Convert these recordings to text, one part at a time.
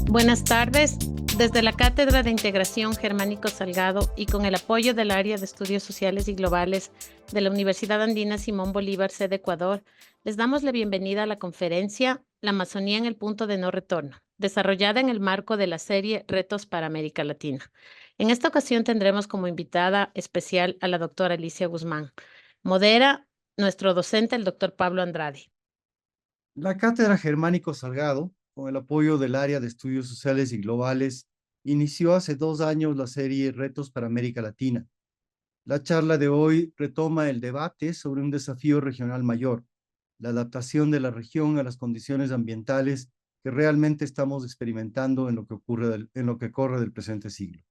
Buenas tardes. Desde la Cátedra de Integración Germánico Salgado y con el apoyo del Área de Estudios Sociales y Globales de la Universidad Andina Simón Bolívar, sede Ecuador, les damos la bienvenida a la conferencia La Amazonía en el punto de no retorno, desarrollada en el marco de la serie Retos para América Latina. En esta ocasión tendremos como invitada especial a la doctora Alicia Guzmán. Modera nuestro docente, el doctor Pablo Andrade. La Cátedra Germánico Salgado, con el apoyo del Área de Estudios Sociales y Globales, inició hace 2 años la serie Retos para América Latina. La charla de hoy retoma el debate sobre un desafío regional mayor, la adaptación de la región a las condiciones ambientales que realmente estamos experimentando en lo que corre del presente siglo.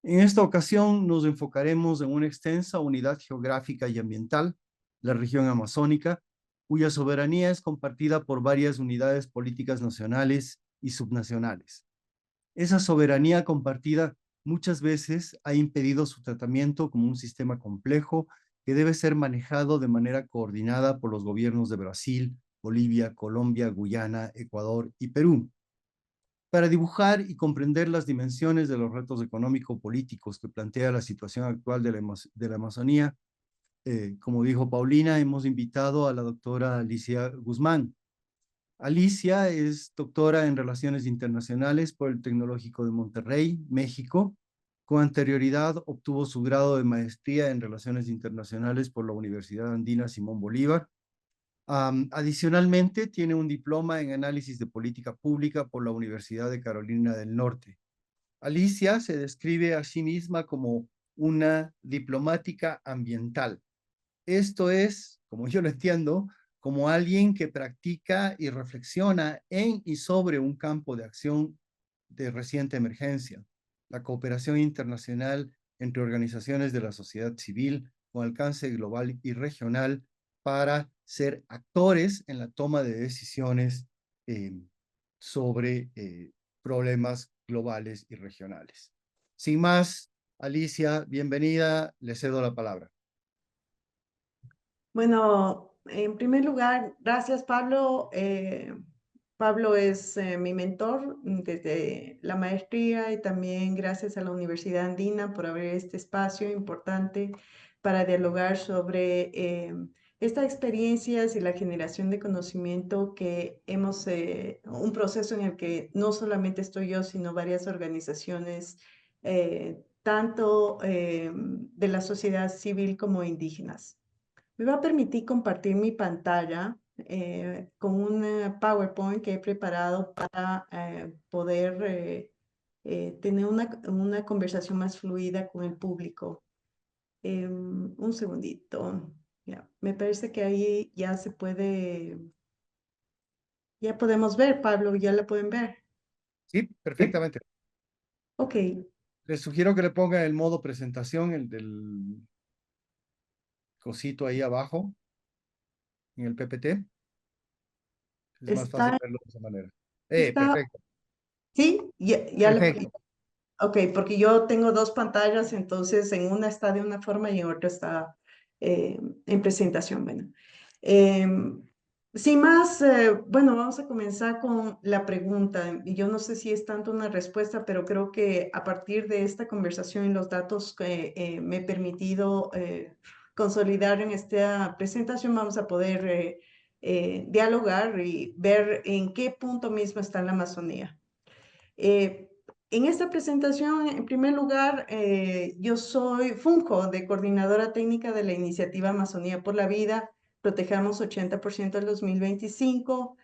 En esta ocasión nos enfocaremos en una extensa unidad geográfica y ambiental, la región amazónica, cuya soberanía es compartida por varias unidades políticas nacionales y subnacionales. Esa soberanía compartida muchas veces ha impedido su tratamiento como un sistema complejo que debe ser manejado de manera coordinada por los gobiernos de Brasil, Bolivia, Colombia, Guyana, Ecuador y Perú. Para dibujar y comprender las dimensiones de los retos económico-políticos que plantea la situación actual de la Amazonía, como dijo Paulina, hemos invitado a la doctora Alicia Guzmán. Alicia es doctora en Relaciones Internacionales por el Tecnológico de Monterrey, México. Con anterioridad obtuvo su grado de maestría en Relaciones Internacionales por la Universidad Andina Simón Bolívar. Adicionalmente, tiene un diploma en análisis de política pública por la Universidad de Carolina del Norte. Alicia se describe a sí misma como una diplomática ambiental. Esto es, como yo lo entiendo, como alguien que practica y reflexiona en y sobre un campo de acción de reciente emergencia, la cooperación internacional entre organizaciones de la sociedad civil con alcance global y regional para ser actores en la toma de decisiones sobre problemas globales y regionales. Sin más, Alicia, bienvenida, le cedo la palabra. Bueno, en primer lugar, gracias Pablo. Pablo es mi mentor desde la maestría y también gracias a la Universidad Andina por abrir este espacio importante para dialogar sobre estas experiencias y la generación de conocimiento que hemos, un proceso en el que no solamente estoy yo, sino varias organizaciones, tanto de la sociedad civil como indígenas. Me va a permitir compartir mi pantalla con un PowerPoint que he preparado para poder tener una conversación más fluida con el público. Un segundito. Ya, me parece que ahí ya se puede, ya podemos ver, Pablo, ya la pueden ver. Sí, perfectamente. Ok, Les sugiero que le pongan el modo presentación, el del cosito ahí abajo, en el PPT. Es más fácil está, verlo de esa manera. está, Perfecto, sí, ya perfecto. ok, porque yo tengo dos pantallas, entonces en una está de una forma y en otra está en presentación. Bueno, Em, sin más, bueno, vamos a comenzar con la pregunta. Y yo no sé si es tanto una respuesta, pero creo que a partir de esta conversación y los datos que me he permitido consolidar en esta presentación, vamos a poder dialogar y ver en qué punto mismo está la Amazonía. Eh, en esta presentación, en primer lugar, yo funjo de coordinadora técnica de la iniciativa Amazonía por la Vida, Protejamos 80% del 2025.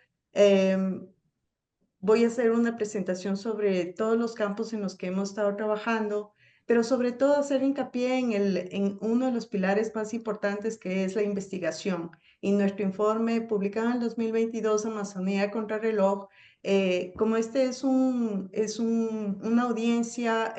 Voy a hacer una presentación sobre todos los campos en los que hemos estado trabajando, pero sobre todo hacer hincapié en uno de los pilares más importantes que es la investigación. Y nuestro informe publicado en el 2022, Amazonía Contrarreloj, como este es una audiencia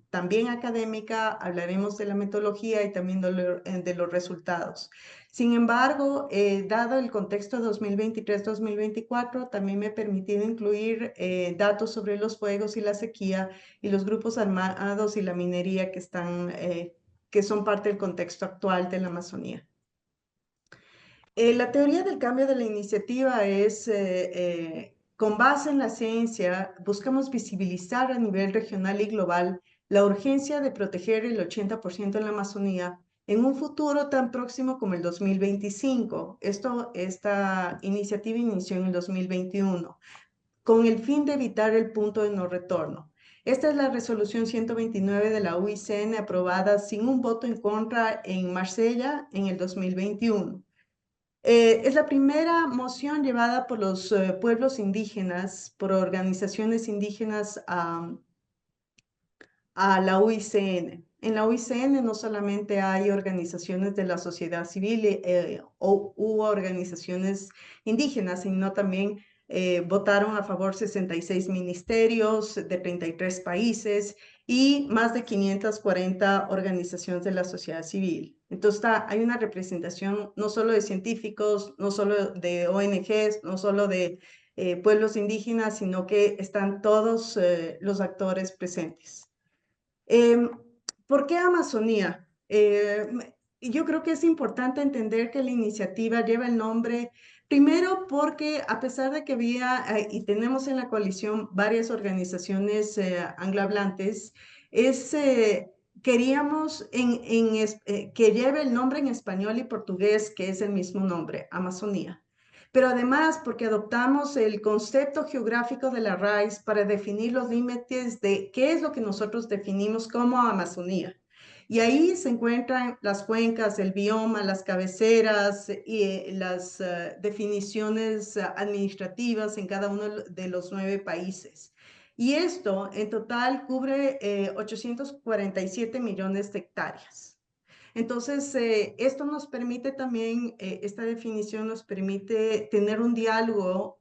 también académica, hablaremos de la metodología y también de los resultados. Sin embargo, dado el contexto 2023-2024, también me he permitido incluir datos sobre los fuegos y la sequía y los grupos armados y la minería que son parte del contexto actual de la Amazonía. La teoría del cambio de la iniciativa es con base en la ciencia, buscamos visibilizar a nivel regional y global la urgencia de proteger el 80% de la Amazonía en un futuro tan próximo como el 2025. Esta iniciativa inició en el 2021, con el fin de evitar el punto de no retorno. Esta es la resolución 129 de la UICN aprobada sin un voto en contra en Marsella en el 2021. Es la primera moción llevada por los pueblos indígenas, por organizaciones indígenas a la UICN. En la UICN no solamente hay organizaciones de la sociedad civil u organizaciones indígenas, sino también votaron a favor 66 ministerios de 33 países y más de 540 organizaciones de la sociedad civil. Entonces hay una representación no solo de científicos, no solo de ONGs, no solo de pueblos indígenas, sino que están todos los actores presentes. ¿Por qué Amazonía? Yo creo que es importante entender que la iniciativa lleva el nombre, primero porque a pesar de que había, y tenemos en la coalición varias organizaciones anglohablantes, queríamos que lleve el nombre en español y portugués, que es el mismo nombre, Amazonía. Pero además porque adoptamos el concepto geográfico de la RAIS para definir los límites de qué es lo que nosotros definimos como Amazonía. Y ahí se encuentran las cuencas, el bioma, las cabeceras y las definiciones administrativas en cada uno de los 9 países. Y esto en total cubre 847 millones de hectáreas. Entonces, esto nos permite también, esta definición nos permite tener un diálogo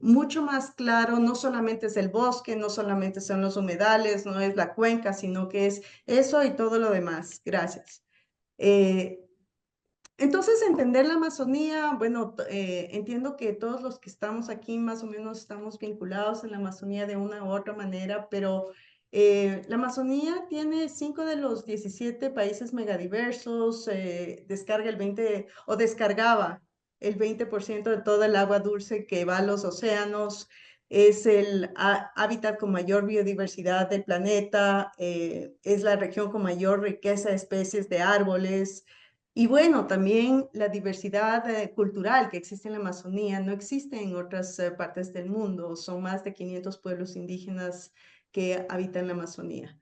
mucho más claro. No solamente es el bosque, no solamente son los humedales, no es la cuenca, sino que es eso y todo lo demás. Gracias. Entonces, entender la Amazonía, bueno, entiendo que todos los que estamos aquí más o menos estamos vinculados en la Amazonía de una u otra manera, pero la Amazonía tiene 5 de los 17 países megadiversos, descarga el 20 o descargaba el 20% de toda el agua dulce que va a los océanos, es el hábitat con mayor biodiversidad del planeta, es la región con mayor riqueza de especies de árboles. Y bueno, también la diversidad cultural que existe en la Amazonía no existe en otras partes del mundo. Son más de 500 pueblos indígenas que habitan la Amazonía.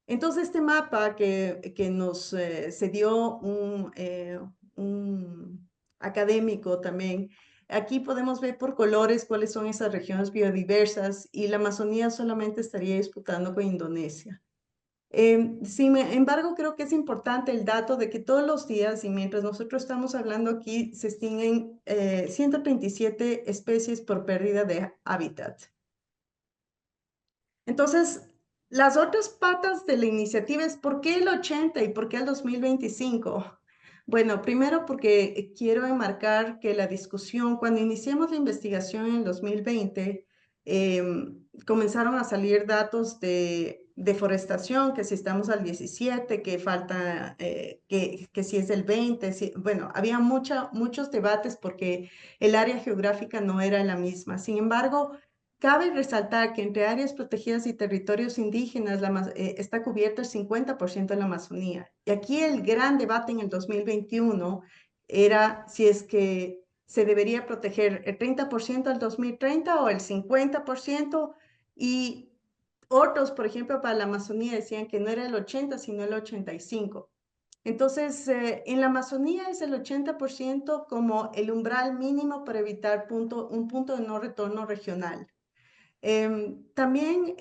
Entonces, este mapa que nos cedió un académico también, aquí podemos ver por colores cuáles son esas regiones biodiversas y la Amazonía solamente estaría disputando con Indonesia. Sin embargo, creo que es importante el dato de que todos los días, y mientras nosotros estamos hablando aquí, se extinguen 137 especies por pérdida de hábitat. Entonces, las otras patas de la iniciativa es ¿por qué el 80 y por qué el 2025? Bueno, primero porque quiero enmarcar que la discusión, cuando iniciamos la investigación en el 2020, comenzaron a salir datos de deforestación, que si estamos al 17, que falta, que si es el 20, bueno, había muchos debates porque el área geográfica no era la misma. Sin embargo, cabe resaltar que entre áreas protegidas y territorios indígenas está cubierto el 50% de la Amazonía. Y aquí el gran debate en el 2021 era si es que se debería proteger el 30% al 2030 o el 50%, y otros, por ejemplo, para la Amazonía decían que no era el 80, sino el 85. Entonces, en la Amazonía es el 80% como el umbral mínimo para evitar un punto de no retorno regional. También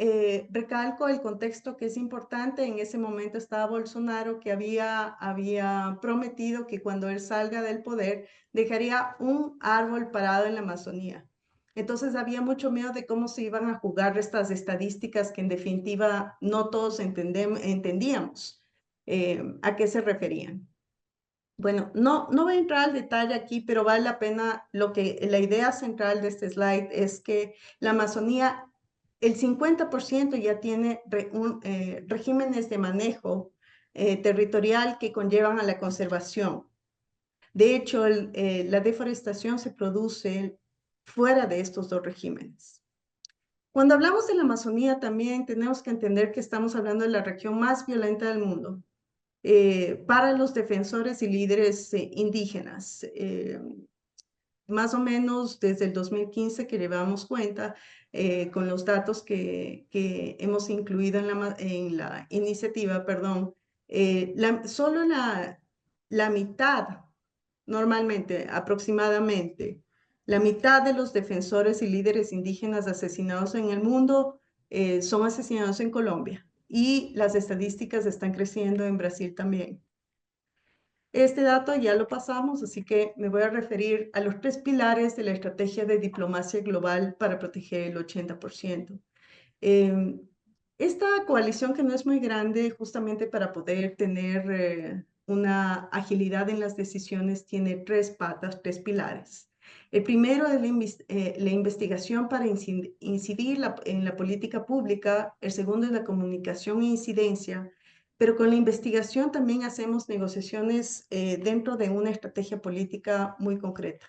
recalco el contexto que es importante. En ese momento estaba Bolsonaro, que había prometido que cuando él salga del poder dejaría un árbol parado en la Amazonía. Entonces había mucho miedo de cómo se iban a jugar estas estadísticas que en definitiva no todos entendíamos a qué se referían. Bueno, no voy a entrar al detalle aquí, pero vale la pena. La idea central de este slide es que la Amazonía, el 50% ya tiene regímenes de manejo territorial que conllevan a la conservación. De hecho, la deforestación se produce fuera de estos dos regímenes. Cuando hablamos de la Amazonía también tenemos que entender que estamos hablando de la región más violenta del mundo para los defensores y líderes indígenas. Más o menos desde el 2015 que llevamos cuenta con los datos que hemos incluido en la iniciativa, perdón, solo la mitad, normalmente, aproximadamente, la mitad de los defensores y líderes indígenas asesinados en el mundo son asesinados en Colombia y las estadísticas están creciendo en Brasil también. Este dato ya lo pasamos, así que me voy a referir a los 3 pilares de la estrategia de diplomacia global para proteger el 80%. Esta coalición que no es muy grande, justamente para poder tener una agilidad en las decisiones, tiene 3 patas, 3 pilares. El primero es la investigación para incidir en la política pública. El segundo es la comunicación e incidencia. Pero con la investigación también hacemos negociaciones dentro de una estrategia política muy concreta.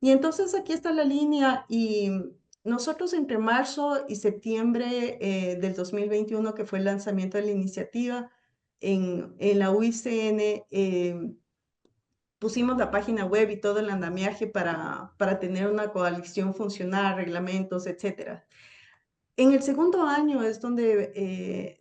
Y entonces aquí está la línea y nosotros entre marzo y septiembre del 2021, que fue el lanzamiento de la iniciativa, en la UICN pusimos la página web y todo el andamiaje para tener una coalición funcional, reglamentos, etc. En el segundo año es donde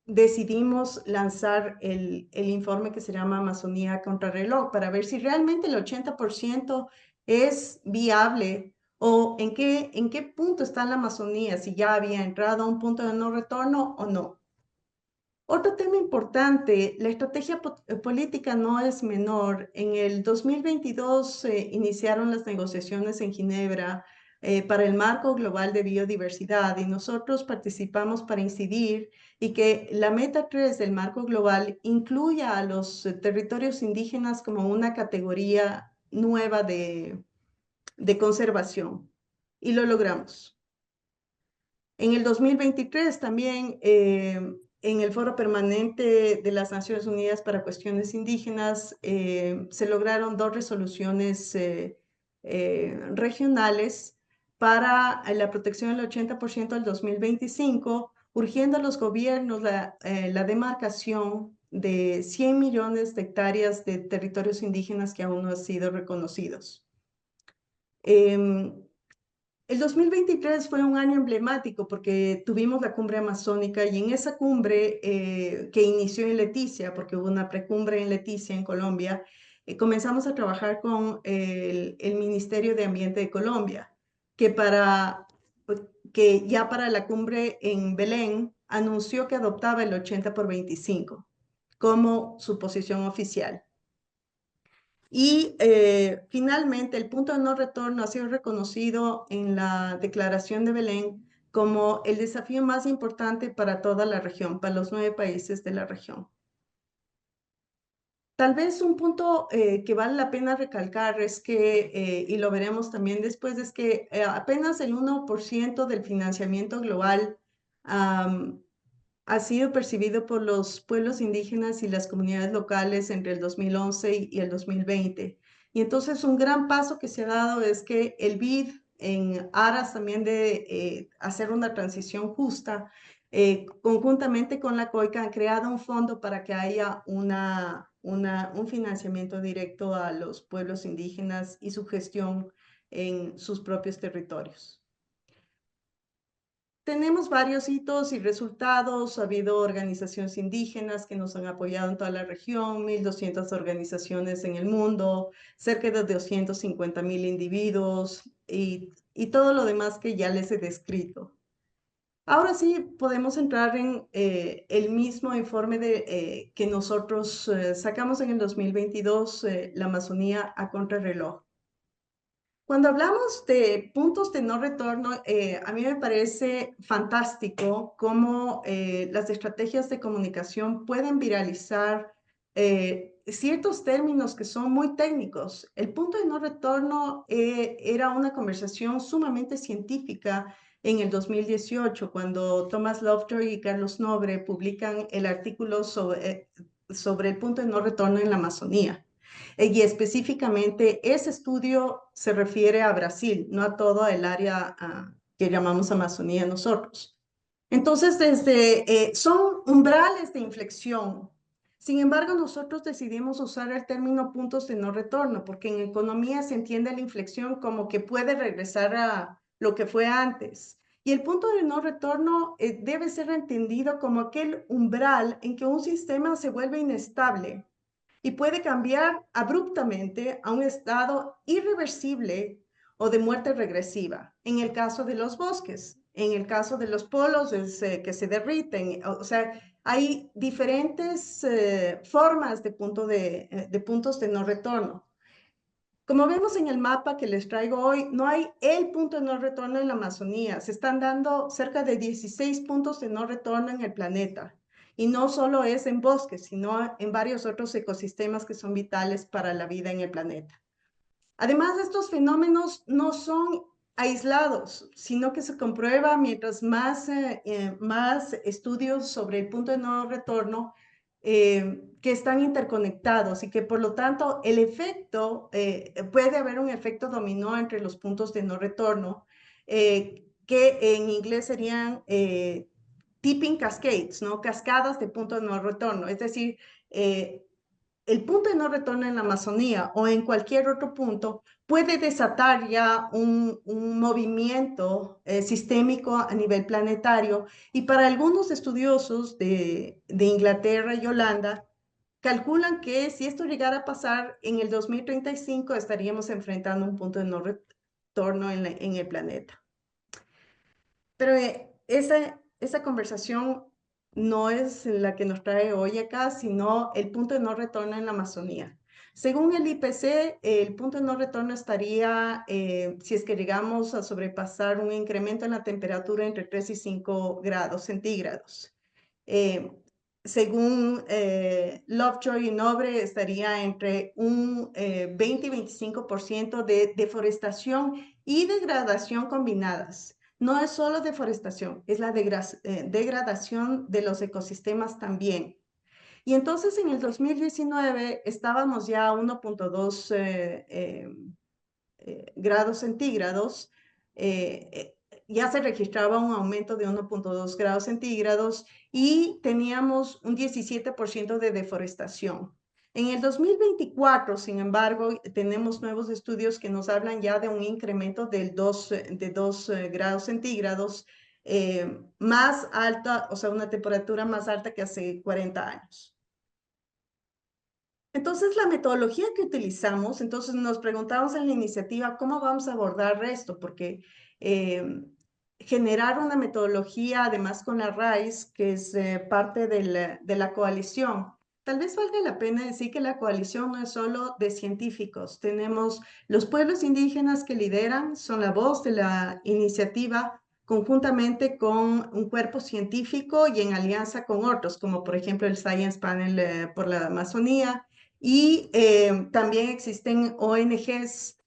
decidimos lanzar el informe que se llama Amazonía Contrarreloj para ver si realmente el 80% es viable o en qué punto está la Amazonía, si ya había entrado a un punto de no retorno o no. Otro tema importante, la estrategia política no es menor. En el 2022 iniciaron las negociaciones en Ginebra para el marco global de biodiversidad y nosotros participamos para incidir y que la meta 3 del marco global incluya a los territorios indígenas como una categoría nueva de conservación. Y lo logramos. En el 2023 también en el Foro Permanente de las Naciones Unidas para Cuestiones Indígenas se lograron 2 resoluciones regionales para la protección del 80% del 2025, urgiendo a los gobiernos la demarcación de 100 millones de hectáreas de territorios indígenas que aún no han sido reconocidos. El 2023 fue un año emblemático porque tuvimos la cumbre amazónica y en esa cumbre que inició en Leticia, porque hubo una precumbre en Leticia, en Colombia, comenzamos a trabajar con el Ministerio de Ambiente de Colombia, que ya para la cumbre en Belén anunció que adoptaba el 80/25 como su posición oficial. Y finalmente, el punto de no retorno ha sido reconocido en la Declaración de Belén como el desafío más importante para toda la región, para los 9 países de la región. Tal vez un punto que vale la pena recalcar es que, y lo veremos también después, es que apenas el 1% del financiamiento global ha sido percibido por los pueblos indígenas y las comunidades locales entre el 2011 y el 2020. Y entonces un gran paso que se ha dado es que el BID, en aras también de hacer una transición justa, conjuntamente con la COICA han creado un fondo para que haya un financiamiento directo a los pueblos indígenas y su gestión en sus propios territorios. Tenemos varios hitos y resultados. Ha habido organizaciones indígenas que nos han apoyado en toda la región, 1.200 organizaciones en el mundo, cerca de 250.000 individuos y todo lo demás que ya les he descrito. Ahora sí podemos entrar en el mismo informe que nosotros sacamos en el 2022, la Amazonía a contrarreloj. Cuando hablamos de puntos de no retorno, a mí me parece fantástico cómo las estrategias de comunicación pueden viralizar ciertos términos que son muy técnicos. El punto de no retorno era una conversación sumamente científica en el 2018, cuando Thomas Lovejoy y Carlos Nobre publican el artículo sobre el punto de no retorno en la Amazonía. Y específicamente ese estudio se refiere a Brasil, no a todo el área que llamamos Amazonía nosotros. Entonces, son umbrales de inflexión. Sin embargo, nosotros decidimos usar el término puntos de no retorno, porque en economía se entiende la inflexión como que puede regresar a lo que fue antes. Y el punto de no retorno debe ser entendido como aquel umbral en que un sistema se vuelve inestable y puede cambiar abruptamente a un estado irreversible o de muerte regresiva. En el caso de los bosques, en el caso de los polos que se derriten, o sea, hay diferentes formas de puntos de no retorno. Como vemos en el mapa que les traigo hoy, no hay el punto de no retorno en la Amazonía. Se están dando cerca de 16 puntos de no retorno en el planeta. Y no solo es en bosques, sino en varios otros ecosistemas que son vitales para la vida en el planeta. Además, estos fenómenos no son aislados, sino que se comprueba mientras más estudios sobre el punto de no retorno que están interconectados y que por lo tanto el efecto, puede haber un efecto dominó entre los puntos de no retorno, que en inglés serían tipping cascades, ¿no? Cascadas de punto de no retorno, es decir, el punto de no retorno en la Amazonía o en cualquier otro punto puede desatar ya un movimiento sistémico a nivel planetario. Y para algunos estudiosos de Inglaterra y Holanda, calculan que si esto llegara a pasar en el 2035 estaríamos enfrentando un punto de no retorno en el planeta. Pero esa conversación no es la que nos trae hoy acá, sino el punto de no retorno en la Amazonía. Según el IPC, el punto de no retorno estaría, si es que llegamos a sobrepasar un incremento en la temperatura entre 3 y 5 grados centígrados. Según Lovejoy y Nobre, estaría entre un 20 y 25% de deforestación y degradación combinadas. No es solo deforestación, es la degradación de los ecosistemas también. Y entonces en el 2019 estábamos ya a 1.2 grados centígrados. Ya se registraba un aumento de 1.2 grados centígrados y teníamos un 17% de deforestación. En el 2024, sin embargo, tenemos nuevos estudios que nos hablan ya de un incremento de 2 grados centígrados más alta, o sea, una temperatura más alta que hace 40 años. Entonces, la metodología que utilizamos, entonces nos preguntamos en la iniciativa, ¿cómo vamos a abordar esto? Porque generar una metodología, además con la RAIZ, que es parte de la coalición, tal vez valga la pena decir que la coalición no es solo de científicos. Tenemos los pueblos indígenas que lideran, son la voz de la iniciativa, conjuntamente con un cuerpo científico y en alianza con otros, como por ejemplo el Science Panel por la Amazonía, y también existen ONGs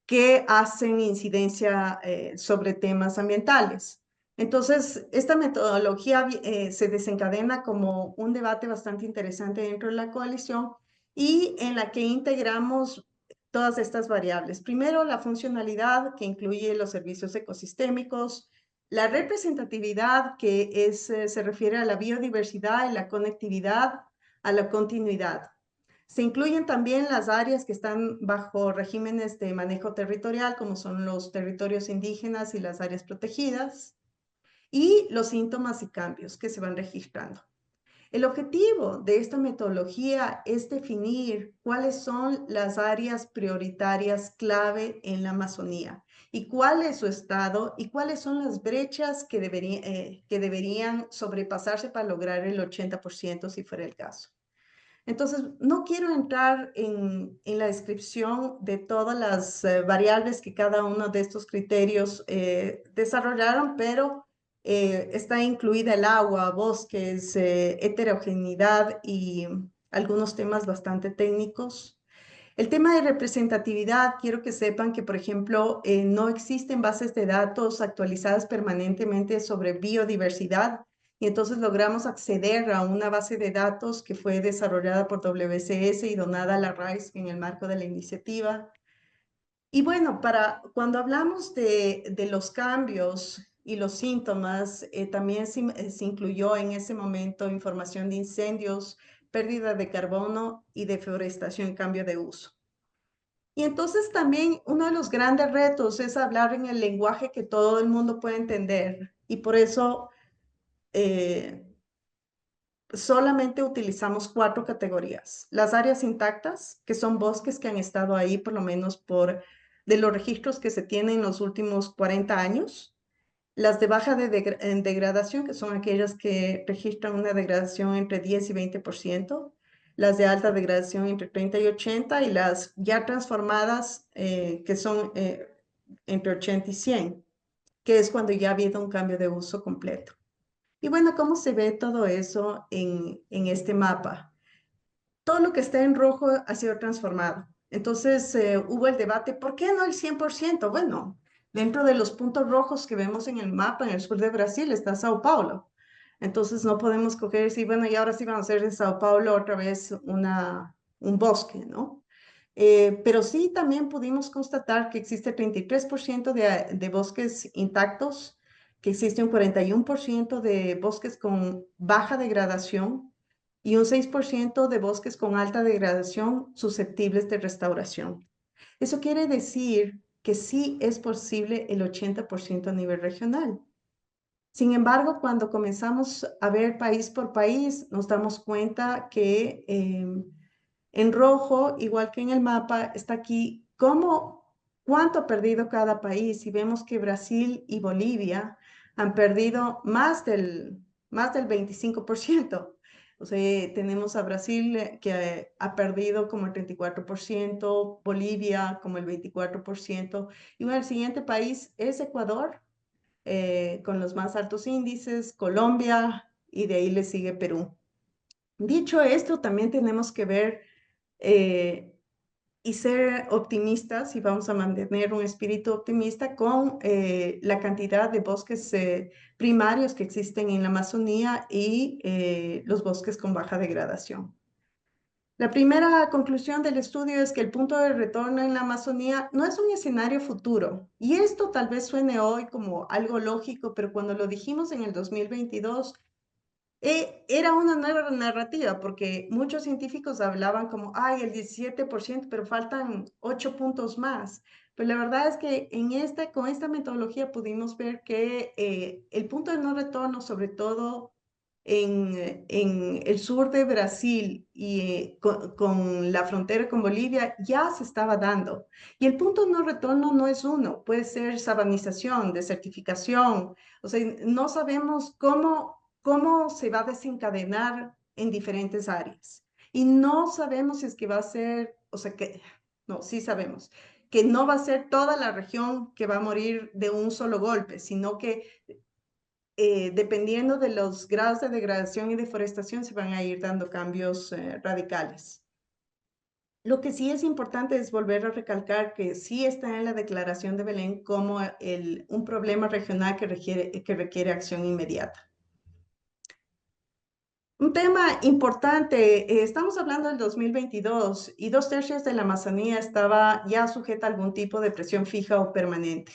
que hacen incidencia sobre temas ambientales. Entonces, esta metodología se desencadena como un debate bastante interesante dentro de la coalición y en la que integramos todas estas variables. Primero, la funcionalidad, que incluye los servicios ecosistémicos, la representatividad, que se refiere a la biodiversidad y la conectividad, a la continuidad. Se incluyen también las áreas que están bajo regímenes de manejo territorial, como son los territorios indígenas y las áreas protegidas, y los síntomas y cambios que se van registrando. El objetivo de esta metodología es definir cuáles son las áreas prioritarias clave en la Amazonía y cuál es su estado y cuáles son las brechas que deberían sobrepasarse para lograr el 80% si fuera el caso. Entonces, no quiero entrar en la descripción de todas las variables que cada uno de estos criterios desarrollaron, pero está incluida el agua, bosques, heterogeneidad y algunos temas bastante técnicos. El tema de representatividad, quiero que sepan que, por ejemplo, no existen bases de datos actualizadas permanentemente sobre biodiversidad y entonces logramos acceder a una base de datos que fue desarrollada por WCS y donada a la RAIS en el marco de la iniciativa. Y bueno, cuando hablamos de los cambios y los síntomas, también se incluyó en ese momento información de incendios, pérdida de carbono y deforestación, cambio de uso. Y entonces también uno de los grandes retos es hablar en el lenguaje que todo el mundo puede entender. Y por eso solamente utilizamos 4 categorías. Las áreas intactas, que son bosques que han estado ahí por lo menos de los registros que se tienen en los últimos 40 años. Las de baja degradación, que son aquellas que registran una degradación entre 10 y 20%. Las de alta degradación entre 30 y 80, y las ya transformadas, que son entre 80 y 100, que es cuando ya ha habido un cambio de uso completo. Y bueno, ¿cómo se ve todo eso en este mapa? Todo lo que está en rojo ha sido transformado. Entonces hubo el debate, ¿por qué no el 100%? Bueno, dentro de los puntos rojos que vemos en el mapa en el sur de Brasil está Sao Paulo. Entonces no podemos coger y decir, bueno, y ahora sí vamos a hacer de Sao Paulo otra vez un bosque, ¿no? Pero sí también pudimos constatar que existe 33% de bosques intactos, que existe un 41% de bosques con baja degradación y un 6% de bosques con alta degradación susceptibles de restauración. Eso quiere decir que sí es posible el 80% a nivel regional. Sin embargo, cuando comenzamos a ver país por país, nos damos cuenta que en rojo, igual que en el mapa, está aquí cuánto ha perdido cada país. Y vemos que Brasil y Bolivia han perdido más del 25%. O sea, tenemos a Brasil que ha perdido como el 34%, Bolivia como el 24%. Y bueno, el siguiente país es Ecuador, con los más altos índices, Colombia, y de ahí le sigue Perú. Dicho esto, también tenemos que ver y ser optimistas, y vamos a mantener un espíritu optimista con la cantidad de bosques primarios que existen en la Amazonía y los bosques con baja degradación. La primera conclusión del estudio es que el punto de retorno en la Amazonía no es un escenario futuro. Y esto tal vez suene hoy como algo lógico, pero cuando lo dijimos en el 2022, era una nueva narrativa, porque muchos científicos hablaban como, ay, el 17%, pero faltan 8 puntos más. Pero la verdad es que con esta metodología pudimos ver que el punto de no retorno, sobre todo en el sur de Brasil y con la frontera con Bolivia, ya se estaba dando. Y el punto de no retorno no es uno, puede ser sabanización, desertificación. O sea, no sabemos cómo se va a desencadenar en diferentes áreas. Y no sabemos si es que va a ser, o sea, no, sí sabemos, que no va a ser toda la región que va a morir de un solo golpe, sino que dependiendo de los grados de degradación y deforestación se van a ir dando cambios radicales. Lo que sí es importante es volver a recalcar que sí está en la Declaración de Belén como un problema regional que requiere acción inmediata. Un tema importante, estamos hablando del 2022 y 2/3 de la Amazonía estaba ya sujeta a algún tipo de presión fija o permanente.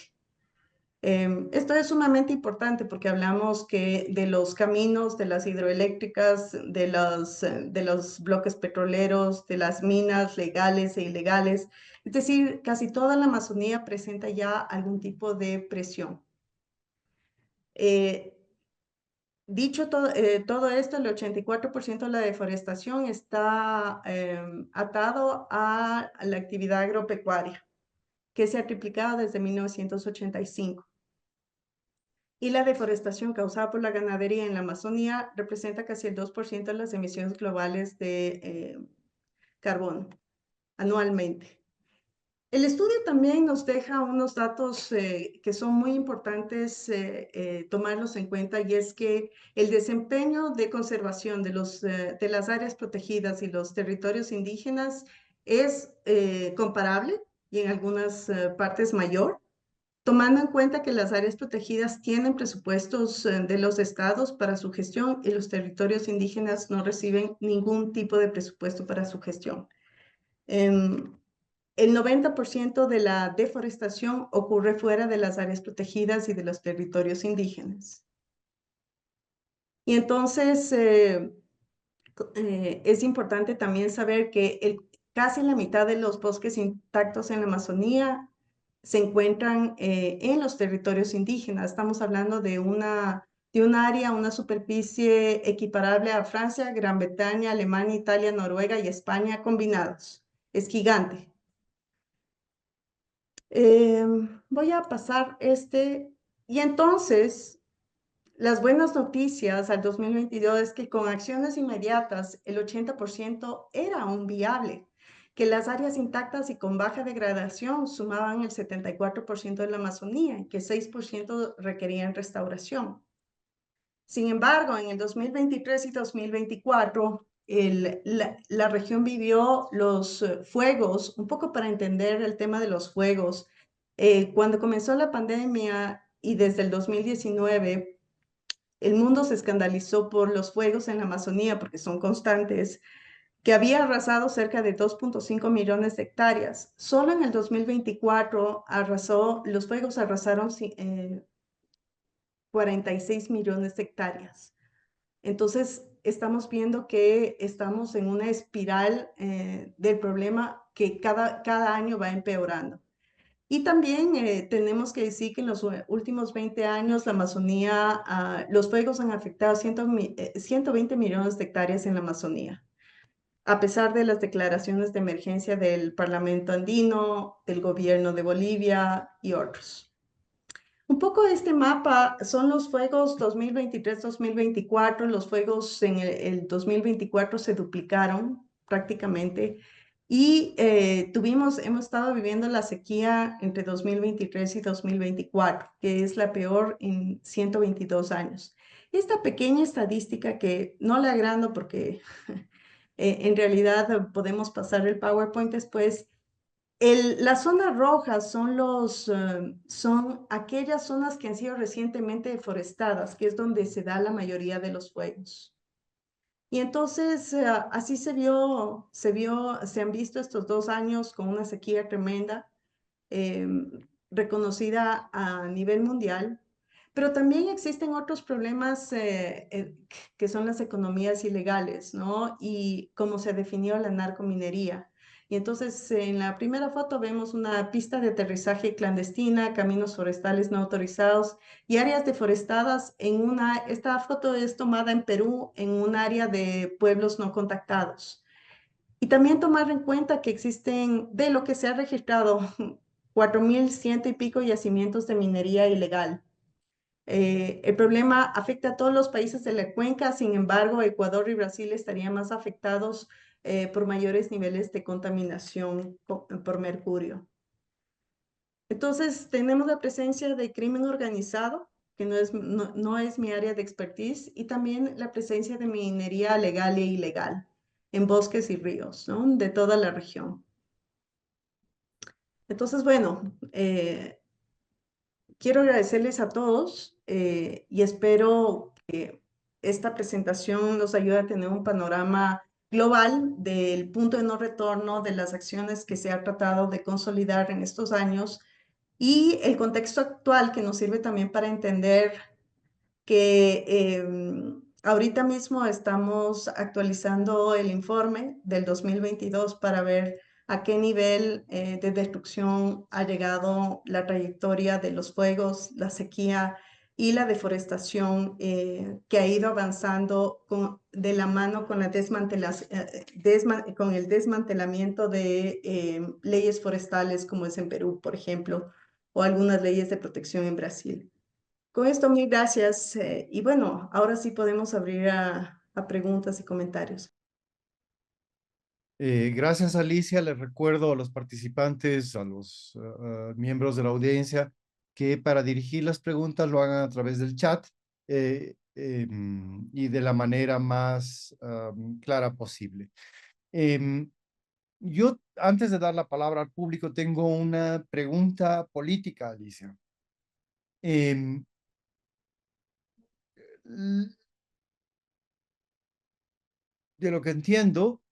Esto es sumamente importante porque hablamos de los caminos, de las hidroeléctricas, de los bloques petroleros, de las minas legales e ilegales. Es decir, casi toda la Amazonía presenta ya algún tipo de presión. Dicho todo esto, el 84% de la deforestación está atado a la actividad agropecuaria, que se ha triplicado desde 1985. Y la deforestación causada por la ganadería en la Amazonía representa casi el 2% de las emisiones globales de carbono anualmente. El estudio también nos deja unos datos que son muy importantes tomarlos en cuenta, y es que el desempeño de conservación de las áreas protegidas y los territorios indígenas es comparable y en algunas partes mayor. tomando en cuenta que las áreas protegidas tienen presupuestos de los estados para su gestión y los territorios indígenas no reciben ningún tipo de presupuesto para su gestión. El 90% de la deforestación ocurre fuera de las áreas protegidas y de los territorios indígenas. Y entonces es importante también saber que casi la mitad de los bosques intactos en la Amazonía se encuentran en los territorios indígenas. Estamos hablando de un área, una superficie equiparable a Francia, Gran Bretaña, Alemania, Italia, Noruega y España combinados. Es gigante. Voy a pasar y entonces las buenas noticias al 2022 es que con acciones inmediatas el 80% era aún viable, que las áreas intactas y con baja degradación sumaban el 74% de la Amazonía y que 6% requerían restauración. Sin embargo, en el 2023 y 2024, la región vivió los fuegos, un poco para entender el tema de los fuegos. Cuando comenzó la pandemia y desde el 2019, el mundo se escandalizó por los fuegos en la Amazonía, porque son constantes, que había arrasado cerca de 2.5 millones de hectáreas. Solo en el 2024 los fuegos arrasaron 46 millones de hectáreas. Entonces, estamos viendo que estamos en una espiral del problema que cada año va empeorando. Y también tenemos que decir que en los últimos 20 años la Amazonía, los fuegos han afectado 120 millones de hectáreas en la Amazonía, a pesar de las declaraciones de emergencia del Parlamento andino, del gobierno de Bolivia y otros. Un poco este mapa son los fuegos 2023-2024. Los fuegos en el 2024 se duplicaron prácticamente y hemos estado viviendo la sequía entre 2023 y 2024, que es la peor en 122 años. Esta pequeña estadística que no le agrando porque en realidad podemos pasar el PowerPoint después. Las zonas rojas son aquellas zonas que han sido recientemente deforestadas, que es donde se da la mayoría de los fuegos. Y entonces así se han visto estos 2 años con una sequía tremenda, reconocida a nivel mundial. Pero también existen otros problemas que son las economías ilegales, ¿no? Y cómo se definió la narcominería. Y entonces en la primera foto vemos una pista de aterrizaje clandestina, caminos forestales no autorizados y áreas deforestadas esta foto es tomada en Perú, en un área de pueblos no contactados. Y también tomar en cuenta que existen, de lo que se ha registrado, 4.100 y pico yacimientos de minería ilegal. El problema afecta a todos los países de la cuenca, sin embargo, Ecuador y Brasil estarían más afectados por mayores niveles de contaminación por mercurio. Entonces, tenemos la presencia de crimen organizado, que no es mi área de expertise, y también la presencia de minería legal e ilegal en bosques y ríos, ¿no? De toda la región. Entonces, bueno, quiero agradecerles a todos y espero que esta presentación nos ayude a tener un panorama global del punto de no retorno de las acciones que se ha tratado de consolidar en estos años y el contexto actual que nos sirve también para entender que ahorita mismo estamos actualizando el informe del 2022 para ver a qué nivel de destrucción ha llegado la trayectoria de los fuegos, la sequía y la deforestación que ha ido avanzando de la mano con, con el desmantelamiento de leyes forestales como es en Perú, por ejemplo, o algunas leyes de protección en Brasil. Con esto, mil gracias. Y bueno, ahora sí podemos abrir a preguntas y comentarios. Gracias, Alicia. Les recuerdo a los participantes, a los miembros de la audiencia, que para dirigir las preguntas lo hagan a través del chat y de la manera más clara posible. Yo, antes de dar la palabra al público, tengo una pregunta política, Alicia. Em, de lo que entiendo,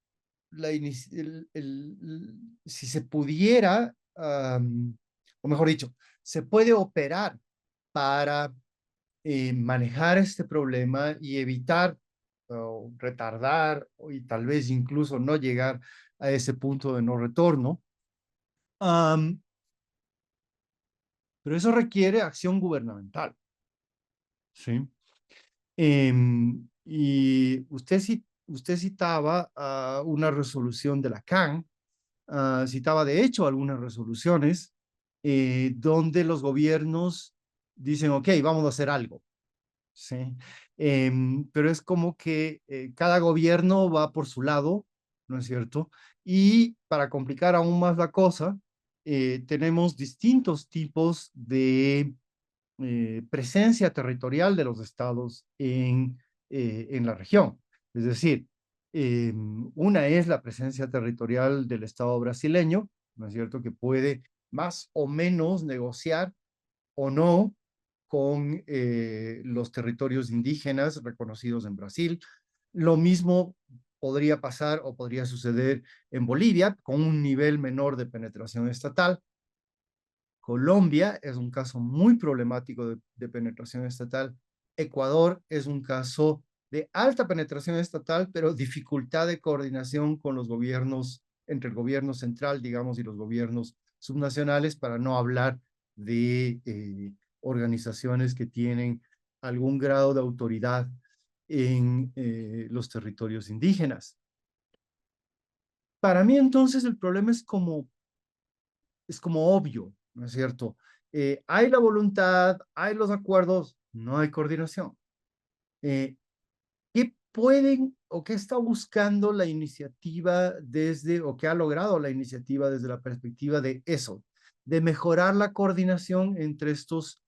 si se pudiera, o mejor dicho, se puede operar para manejar este problema y evitar o retardar y tal vez incluso no llegar a ese punto de no retorno. Am, pero eso requiere acción gubernamental, ¿sí? Y usted citaba una resolución de la CAN, citaba de hecho algunas resoluciones donde los gobiernos dicen, ok, vamos a hacer algo, ¿sí? Pero es como que cada gobierno va por su lado, ¿no es cierto? Y para complicar aún más la cosa, tenemos distintos tipos de presencia territorial de los estados en la región. Es decir, una es la presencia territorial del estado brasileño, ¿no es cierto?, que puede más o menos negociar o no con los territorios indígenas reconocidos en Brasil. Lo mismo podría pasar o podría suceder en Bolivia con un nivel menor de penetración estatal. Colombia es un caso muy problemático de penetración estatal. Ecuador es un caso de alta penetración estatal, pero dificultad de coordinación con los gobiernos, entre el gobierno central, digamos, y los gobiernos subnacionales, para no hablar de organizaciones que tienen algún grado de autoridad en los territorios indígenas. Para mí, entonces, el problema es como obvio, ¿no es cierto? Hay la voluntad, hay los acuerdos, no hay coordinación. ¿Qué pueden o qué está buscando la iniciativa desde, o qué ha logrado la iniciativa desde la perspectiva de eso, de mejorar la coordinación entre estos,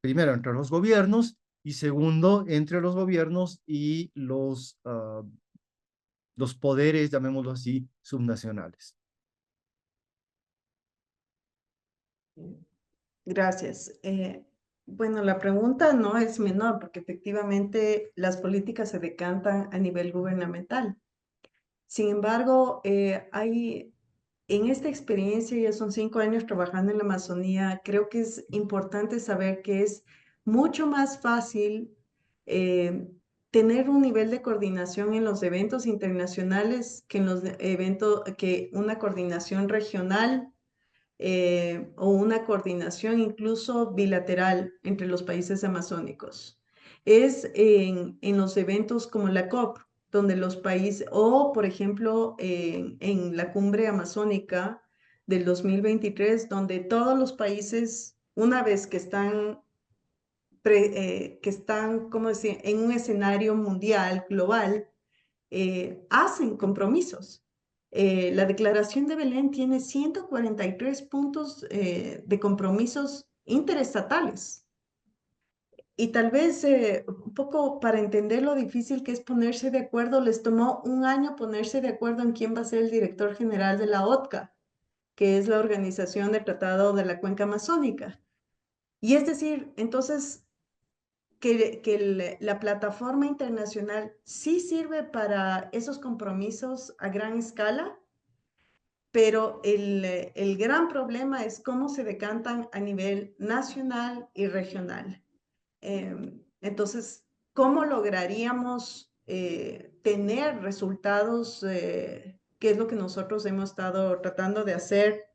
primero, entre los gobiernos y segundo, entre los gobiernos y los poderes, llamémoslo así, subnacionales? Gracias. Bueno, la pregunta no es menor porque efectivamente las políticas se decantan a nivel gubernamental. Sin embargo, en esta experiencia, ya son 5 años trabajando en la Amazonía, creo que es importante saber que es mucho más fácil tener un nivel de coordinación en los eventos internacionales que en los eventos, que una coordinación regional o una coordinación incluso bilateral entre los países amazónicos. Es en los eventos como la COP, donde los países, o por ejemplo en la cumbre amazónica del 2023, donde todos los países, una vez que están, ¿cómo decir?, en un escenario mundial, global, hacen compromisos. La Declaración de Belén tiene 143 puntos de compromisos interestatales. Y tal vez un poco para entender lo difícil que es ponerse de acuerdo, les tomó un año ponerse de acuerdo en quién va a ser el director general de la OTCA, que es la Organización del Tratado de la Cuenca Amazónica. Y es decir, entonces, que la plataforma internacional sí sirve para esos compromisos a gran escala, pero el gran problema es cómo se decantan a nivel nacional y regional. Entonces, ¿cómo lograríamos tener resultados? ¿Qué es lo que nosotros hemos estado tratando de hacer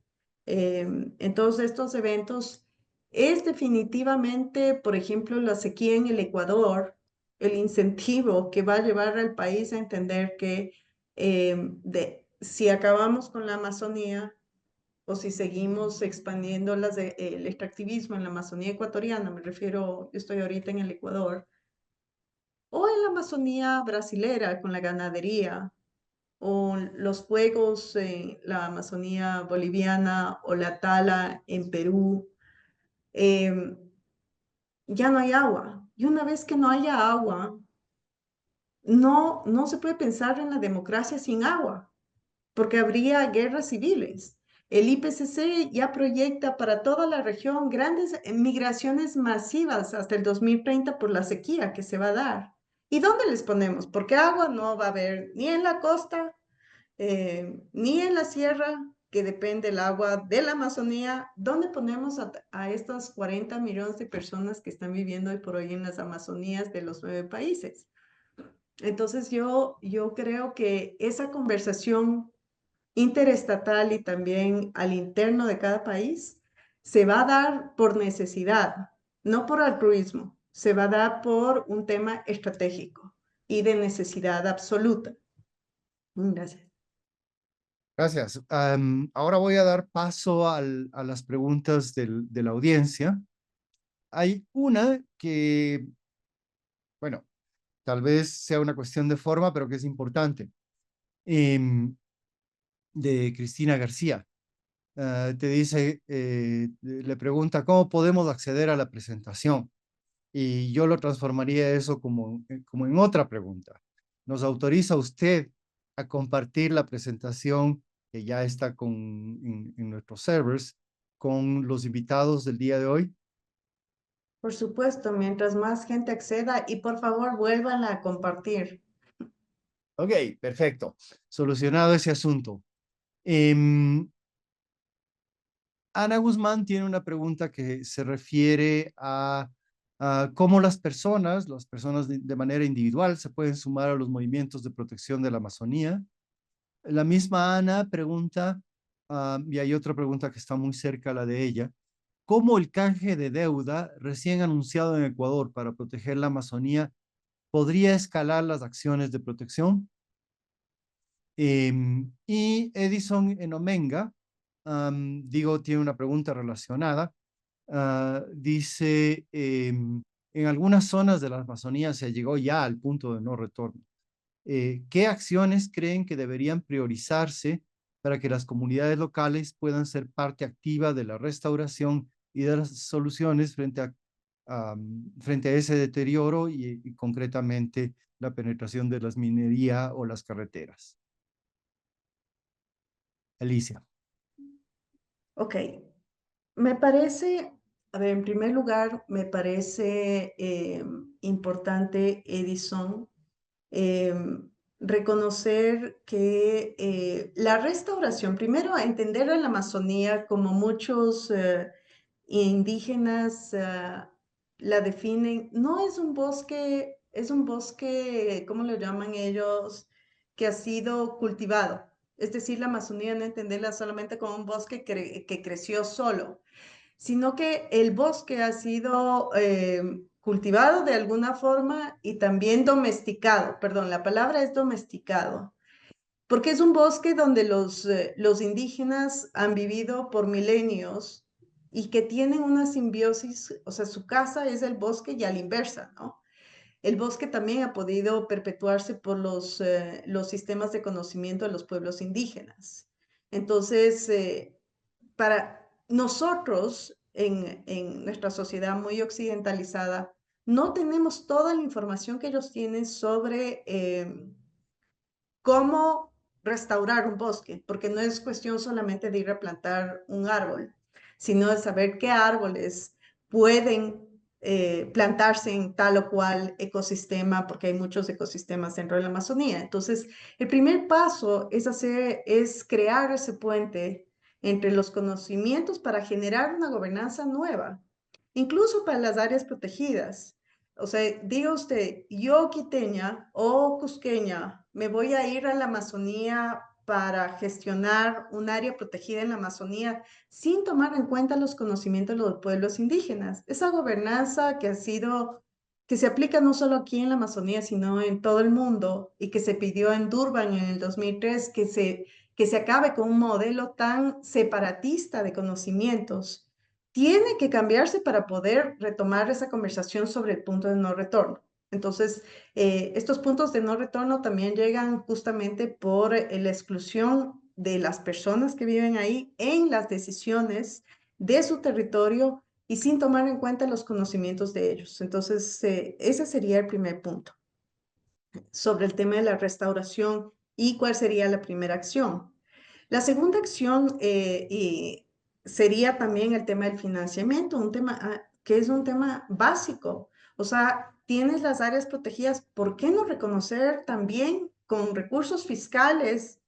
en todos estos eventos? Es definitivamente, por ejemplo, la sequía en el Ecuador, el incentivo que va a llevar al país a entender que si acabamos con la Amazonía, o si seguimos expandiendo el extractivismo en la Amazonía ecuatoriana, me refiero, yo estoy ahorita en el Ecuador, o en la Amazonía brasilera con la ganadería, o los fuegos en la Amazonía boliviana, o la tala en Perú, em, ya no hay agua. Y una vez que no haya agua, no se puede pensar en la democracia sin agua, porque habría guerras civiles. El IPCC ya proyecta para toda la región grandes migraciones masivas hasta el 2030 por la sequía que se va a dar. ¿Y dónde les ponemos? Porque agua no va a haber ni en la costa, ni en la sierra, que depende el agua de la Amazonía. ¿Dónde ponemos a estas 40 millones de personas que están viviendo hoy por hoy en las Amazonías de los 9 países? Entonces yo creo que esa conversación interestatal y también al interno de cada país se va a dar por necesidad, no por altruismo, se va a dar por un tema estratégico y de necesidad absoluta. Gracias. Gracias. Ahora voy a dar paso a las preguntas de la audiencia. Hay una que, bueno, tal vez sea una cuestión de forma, pero que es importante. De Cristina García. Te dice, le pregunta, ¿cómo podemos acceder a la presentación? Y yo lo transformaría eso como en otra pregunta. ¿Nos autoriza usted a compartir la presentación que ya está en nuestros servers con los invitados del día de hoy? Por supuesto, mientras más gente acceda y por favor vuelvan a compartir. Ok, perfecto. Solucionado ese asunto. Ana Guzmán tiene una pregunta que se refiere a cómo las personas de manera individual se pueden sumar a los movimientos de protección de la Amazonía. La misma Ana pregunta, y hay otra pregunta que está muy cerca a la de ella, ¿cómo el canje de deuda recién anunciado en Ecuador para proteger la Amazonía podría escalar las acciones de protección? Y Edison en Omenga, tiene una pregunta relacionada. Dice, en algunas zonas de la Amazonía se llegó ya al punto de no retorno. ¿Qué acciones creen que deberían priorizarse para que las comunidades locales puedan ser parte activa de la restauración y de las soluciones frente a ese deterioro y concretamente la penetración de las minería o las carreteras? Alicia. Ok, me parece, a ver, en primer lugar, me parece importante, Edison, reconocer que la restauración, primero entender a la Amazonía como muchos indígenas la definen, no es un bosque, ¿cómo lo llaman ellos? Que ha sido cultivado. Es decir, la Amazonía no entenderla solamente como un bosque que creció solo, sino que el bosque ha sido cultivado de alguna forma y también domesticado. Perdón, la palabra es domesticado, porque es un bosque donde los indígenas han vivido por milenios y que tienen una simbiosis, o sea, su casa es el bosque y a la inversa, ¿no? El bosque también ha podido perpetuarse por los sistemas de conocimiento de los pueblos indígenas. Entonces, para nosotros en nuestra sociedad muy occidentalizada, no tenemos toda la información que ellos tienen sobre cómo restaurar un bosque, porque no es cuestión solamente de ir a plantar un árbol, sino de saber qué árboles pueden plantarse en tal o cual ecosistema, porque hay muchos ecosistemas dentro de la Amazonía. Entonces, el primer paso es crear ese puente entre los conocimientos para generar una gobernanza nueva, incluso para las áreas protegidas. O sea, diga usted, yo quiteña o cusqueña, me voy a ir a la Amazonía para gestionar un área protegida en la Amazonía sin tomar en cuenta los conocimientos de los pueblos indígenas. Esa gobernanza que se aplica no solo aquí en la Amazonía, sino en todo el mundo y que se pidió en Durban en el 2003, que se acabe con un modelo tan separatista de conocimientos tiene que cambiarse para poder retomar esa conversación sobre el punto de no retorno. Entonces, estos puntos de no retorno también llegan justamente por la exclusión de las personas que viven ahí en las decisiones de su territorio y sin tomar en cuenta los conocimientos de ellos. Entonces, ese sería el primer punto sobre el tema de la restauración y cuál sería la primera acción. La segunda acción y sería también el tema del financiamiento, un tema que es un tema básico. O sea, tienes las áreas protegidas, ¿por qué no reconocer también con recursos fiscales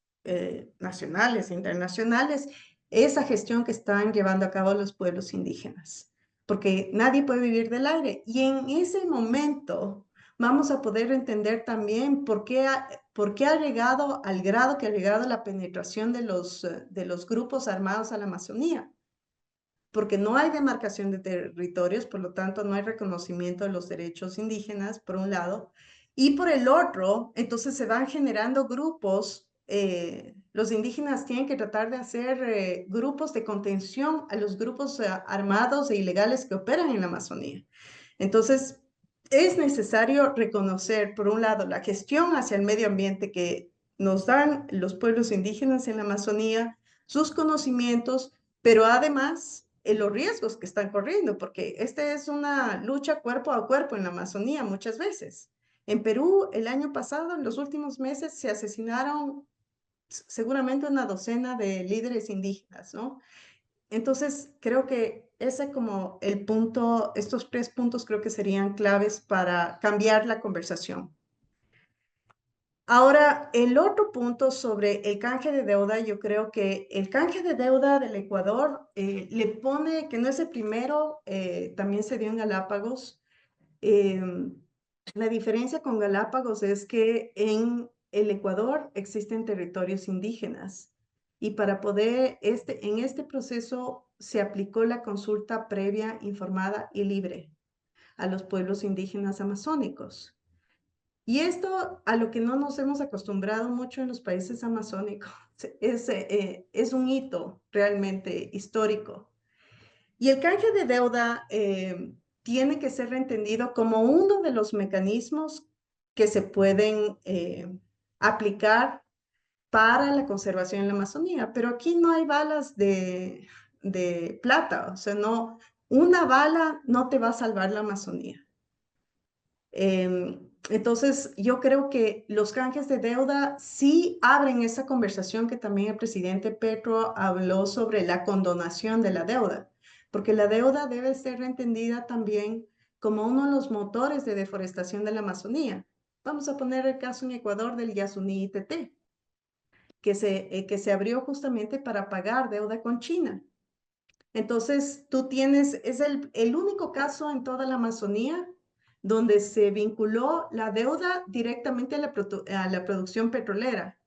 nacionales e internacionales esa gestión que están llevando a cabo los pueblos indígenas? Porque nadie puede vivir del aire. Y en ese momento vamos a poder entender también por qué ha llegado al grado que ha llegado la penetración de los grupos armados a la Amazonía. Porque no hay demarcación de territorios, por lo tanto no hay reconocimiento de los derechos indígenas, por un lado, y por el otro, entonces se van generando grupos, los indígenas tienen que tratar de hacer grupos de contención a los grupos armados e ilegales que operan en la Amazonía. Entonces, es necesario reconocer, por un lado, la gestión hacia el medio ambiente que nos dan los pueblos indígenas en la Amazonía, sus conocimientos, pero además los riesgos que están corriendo, porque esta es una lucha cuerpo a cuerpo en la Amazonía muchas veces. En Perú, el año pasado, en los últimos meses, se asesinaron seguramente una docena de líderes indígenas, ¿no? Entonces, creo que ese como el punto, estos 3 puntos creo que serían claves para cambiar la conversación. Ahora, el otro punto sobre el canje de deuda, yo creo que el canje de deuda del Ecuador le pone, que no es el primero, también se dio en Galápagos. La diferencia con Galápagos es que en el Ecuador existen territorios indígenas y para poder, en este proceso se aplicó la consulta previa, informada y libre a los pueblos indígenas amazónicos. Y esto a lo que no nos hemos acostumbrado mucho en los países amazónicos es un hito realmente histórico. Y el canje de deuda tiene que ser entendido como uno de los mecanismos que se pueden aplicar para la conservación en la Amazonía. Pero aquí no hay balas de plata, o sea, no, una bala no te va a salvar la Amazonía. Entonces, yo creo que los canjes de deuda sí abren esa conversación que también el presidente Petro habló sobre la condonación de la deuda, porque la deuda debe ser entendida también como uno de los motores de deforestación de la Amazonía. Vamos a poner el caso en Ecuador del Yasuní ITT, que se abrió justamente para pagar deuda con China. Entonces, tú tienes, es el único caso en toda la Amazonía donde se vinculó la deuda directamente a la producción petrolera.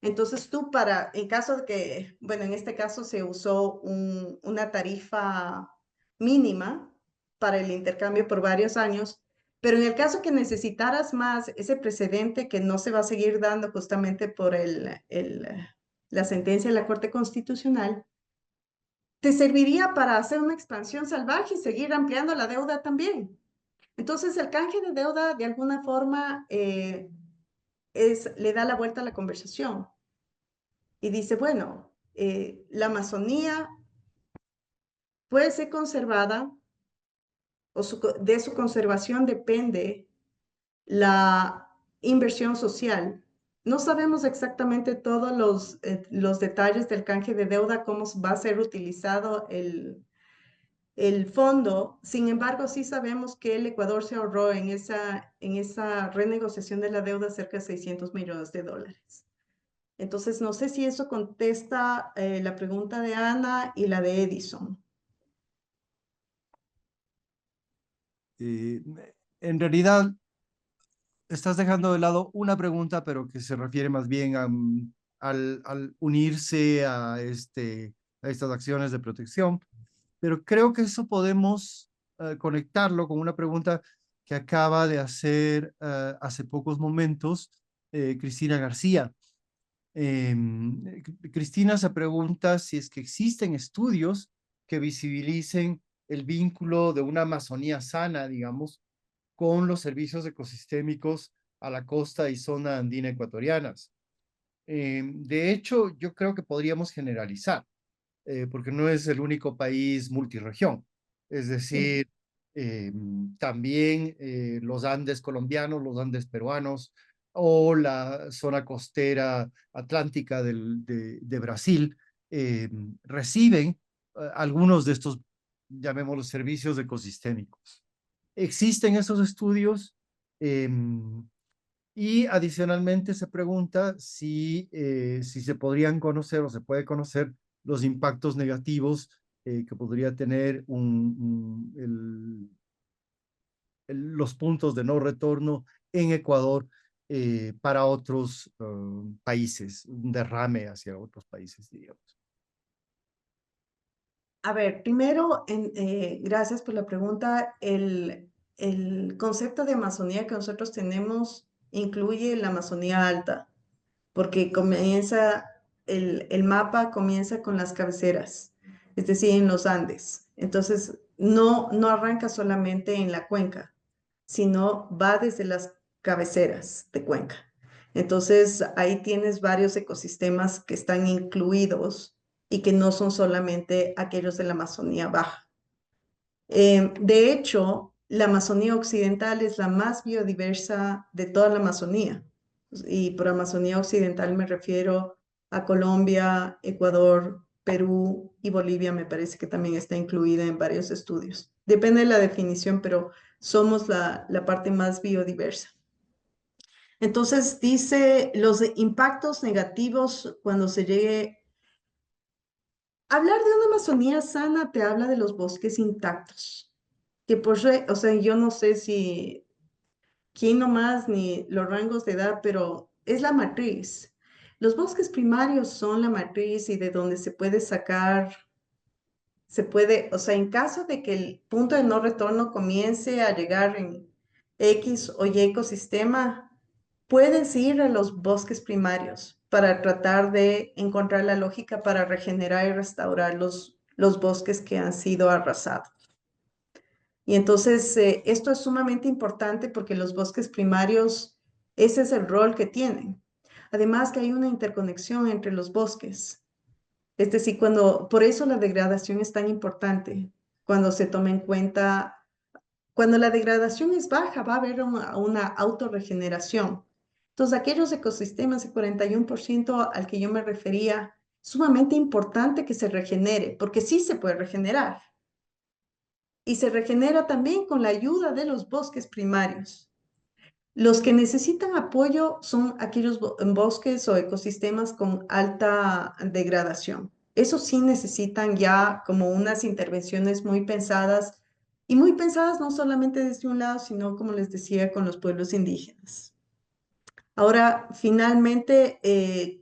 Entonces, tú en caso de que, bueno, en este caso se usó una tarifa mínima para el intercambio por varios años, pero en el caso que necesitaras más, ese precedente que no se va a seguir dando justamente por la sentencia de la Corte Constitucional, te serviría para hacer una expansión salvaje y seguir ampliando la deuda también. Entonces, el canje de deuda, de alguna forma, le da la vuelta a la conversación y dice, bueno, la Amazonía puede ser conservada o de su conservación depende la inversión social. No sabemos exactamente todos los detalles del canje de deuda, cómo va a ser utilizado el fondo. Sin embargo, sí sabemos que el Ecuador se ahorró en esa renegociación de la deuda cerca de $600 millones. Entonces, no sé si eso contesta la pregunta de Ana y la de Edison. En realidad, estás dejando de lado una pregunta, pero que se refiere más bien al unirse a estas acciones de protección. Pero creo que eso podemos conectarlo con una pregunta que acaba de hacer hace pocos momentos Cristina García. Cristina se pregunta si es que existen estudios que visibilicen el vínculo de una Amazonía sana, digamos, con los servicios ecosistémicos a la costa y zona andina ecuatorianas. De hecho, yo creo que podríamos generalizar, porque no es el único país multirregión. Es Sí. decir, también los Andes colombianos, los Andes peruanos, o la zona costera atlántica de Brasil, reciben algunos de estos, llamémoslos, servicios ecosistémicos. Existen esos estudios y adicionalmente se pregunta si se podrían conocer o se puede conocer los impactos negativos que podría tener los puntos de no retorno en Ecuador para otros países, un derrame hacia otros países, digamos. A ver, primero, gracias por la pregunta. El concepto de Amazonía que nosotros tenemos incluye la Amazonía alta, porque el mapa comienza con las cabeceras, es decir, en los Andes. Entonces, no arranca solamente en la cuenca, sino va desde las cabeceras de cuenca. Entonces, ahí tienes varios ecosistemas que están incluidos y que no son solamente aquellos de la Amazonía baja. De hecho, la Amazonía occidental es la más biodiversa de toda la Amazonía. Y por Amazonía occidental me refiero a Colombia, Ecuador, Perú y Bolivia, me parece que también está incluida en varios estudios. Depende de la definición, pero somos la parte más biodiversa. Entonces, dice los impactos negativos cuando se llegue. Hablar de una Amazonía sana te habla de los bosques intactos, que o sea, yo no sé si quién nomás ni los rangos de edad, pero es la matriz. Los bosques primarios son la matriz y de donde o sea, en caso de que el punto de no retorno comience a llegar en X o Y ecosistema, puedes ir a los bosques primarios para tratar de encontrar la lógica para regenerar y restaurar los bosques que han sido arrasados. Y entonces esto es sumamente importante porque los bosques primarios, ese es el rol que tienen. Además que hay una interconexión entre los bosques. Es decir, por eso la degradación es tan importante, cuando se toma en cuenta, cuando la degradación es baja, va a haber una autorregeneración. Entonces, aquellos ecosistemas, el 41% al que yo me refería, sumamente importante que se regenere, porque sí se puede regenerar. Y se regenera también con la ayuda de los bosques primarios. Los que necesitan apoyo son aquellos bosques o ecosistemas con alta degradación. Esos sí necesitan ya como unas intervenciones muy pensadas y muy pensadas no solamente desde un lado, sino como les decía, con los pueblos indígenas. Ahora, finalmente,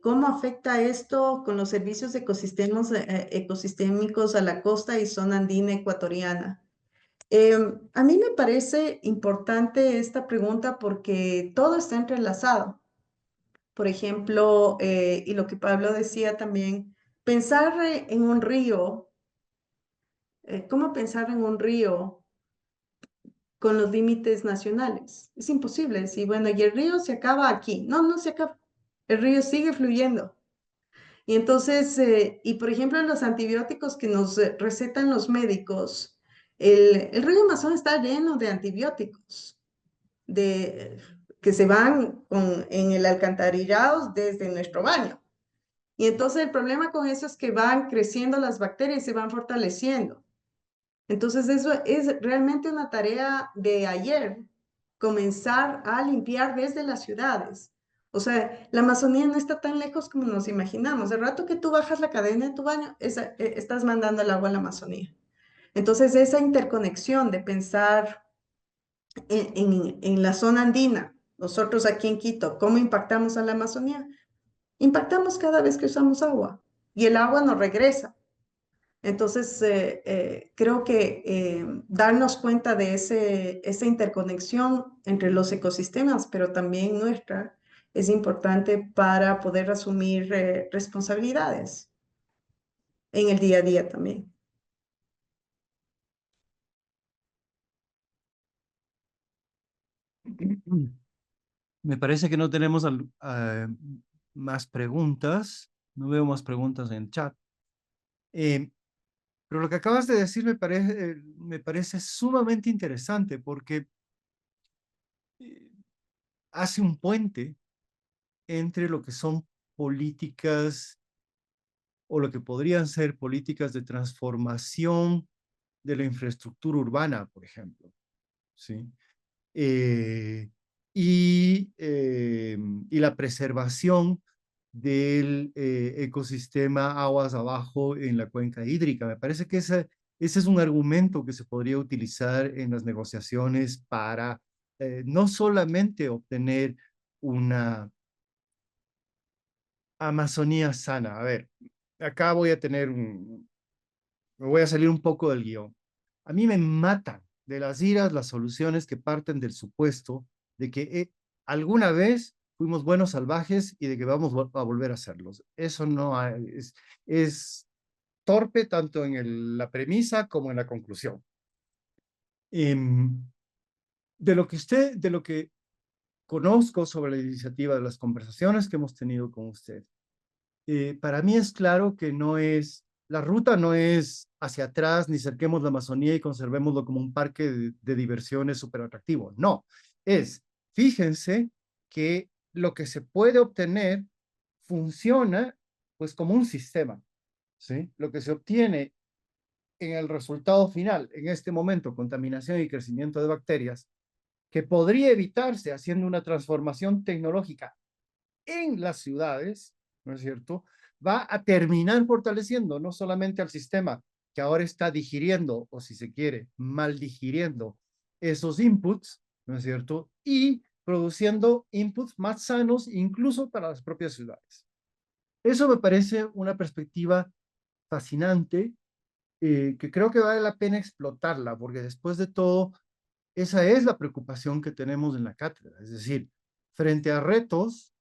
¿cómo afecta esto con los servicios ecosistémicos a la costa y zona andina ecuatoriana? A mí me parece importante esta pregunta porque todo está entrelazado. Por ejemplo, y lo que Pablo decía también, pensar en un río, ¿cómo pensar en un río con los límites nacionales? Es imposible decir, bueno, y el río se acaba aquí. No, no se acaba. El río sigue fluyendo. Y entonces, y por ejemplo, los antibióticos que nos recetan los médicos, el río Amazonas está lleno de antibióticos que se van en el alcantarillado desde nuestro baño. Y entonces el problema con eso es que van creciendo las bacterias y se van fortaleciendo. Entonces eso es realmente una tarea de ayer, comenzar a limpiar desde las ciudades. O sea, la Amazonía no está tan lejos como nos imaginamos. El rato que tú bajas la cadena de tu baño, estás mandando el agua a la Amazonía. Entonces, esa interconexión de pensar en la zona andina, nosotros aquí en Quito, ¿cómo impactamos a la Amazonía? Impactamos cada vez que usamos agua y el agua nos regresa. Entonces, creo que darnos cuenta de esa interconexión entre los ecosistemas, pero también nuestra, es importante para poder asumir responsabilidades en el día a día también. Me parece que no tenemos más preguntas. No veo más preguntas en el chat. Pero lo que acabas de decir me parece sumamente interesante porque hace un puente entre lo que son políticas o lo que podrían ser políticas de transformación de la infraestructura urbana, por ejemplo, ¿sí? Y la preservación del ecosistema aguas abajo en la cuenca hídrica. Me parece que ese es un argumento que se podría utilizar en las negociaciones para no solamente obtener una Amazonía sana. A ver, acá voy a tener me voy a salir un poco del guión. A mí me matan de las iras las soluciones que parten del supuesto de que alguna vez fuimos buenos salvajes y de que vamos a volver a serlos. Eso no es torpe tanto en la premisa como en la conclusión. De lo que conozco sobre la iniciativa, de las conversaciones que hemos tenido con usted, para mí es claro que la ruta no es hacia atrás, ni cerquemos la Amazonía y conservémoslo como un parque de diversiones súper atractivo. No, fíjense que lo que se puede obtener funciona pues como un sistema, ¿sí? Lo que se obtiene en el resultado final, en este momento, contaminación y crecimiento de bacterias, que podría evitarse haciendo una transformación tecnológica en las ciudades, ¿no es cierto?, va a terminar fortaleciendo no solamente al sistema que ahora está digiriendo, o si se quiere, mal digiriendo esos inputs, ¿no es cierto?, y produciendo inputs más sanos incluso para las propias ciudades. Eso me parece una perspectiva fascinante, que creo que vale la pena explotarla, porque después de todo, esa es la preocupación que tenemos en la cátedra, es decir, frente a retos,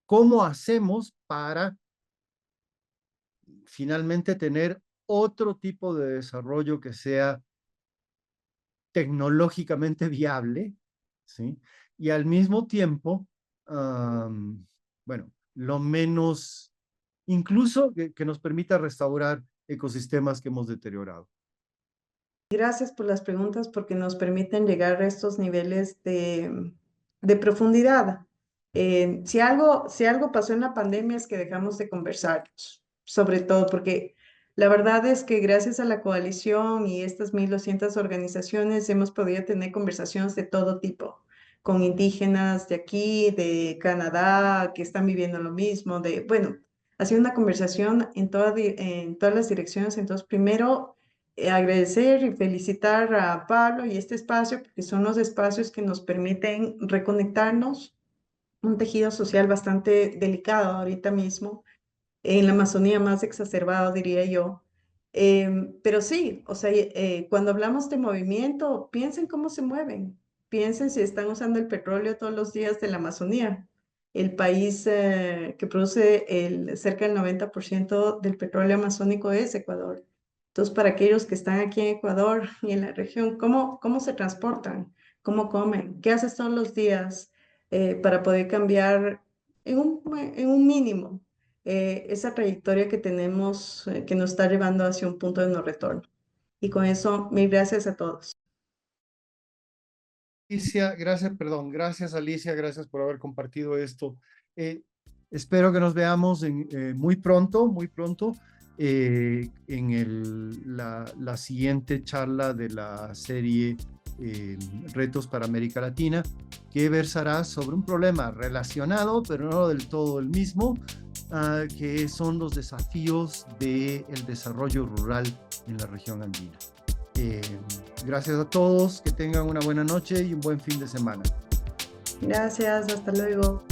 ¿cómo hacemos para finalmente tener otro tipo de desarrollo que sea tecnológicamente viable, ¿sí? Y al mismo tiempo, bueno, lo menos, incluso que nos permita restaurar ecosistemas que hemos deteriorado. Gracias por las preguntas porque nos permiten llegar a estos niveles de profundidad. Si algo pasó en la pandemia es que dejamos de conversar, sobre todo porque la verdad es que gracias a la coalición y estas 1.200 organizaciones hemos podido tener conversaciones de todo tipo, con indígenas de aquí, de Canadá, que están viviendo lo mismo, bueno, ha sido una conversación en todas las direcciones. Entonces, primero agradecer y felicitar a Pablo y este espacio, porque son los espacios que nos permiten reconectarnos, un tejido social bastante delicado ahorita mismo, en la Amazonía más exacerbado, diría yo. Pero sí, o sea, cuando hablamos de movimiento, piensen cómo se mueven, piensen si están usando el petróleo todos los días de la Amazonía, el país que produce cerca del 90% del petróleo amazónico es Ecuador. Entonces, para aquellos que están aquí en Ecuador y en la región, ¿cómo se transportan? ¿Cómo comen? ¿Qué haces todos los días para poder cambiar en un mínimo esa trayectoria que tenemos, que nos está llevando hacia un punto de no retorno? Y con eso, mil gracias a todos. Alicia, gracias Alicia, gracias por haber compartido esto. Espero que nos veamos muy pronto, en la siguiente charla de la serie Retos para América Latina, que versará sobre un problema relacionado, pero no del todo el mismo, que son los desafíos del desarrollo rural en la región andina. Gracias a todos, que tengan una buena noche y un buen fin de semana. Gracias, hasta luego.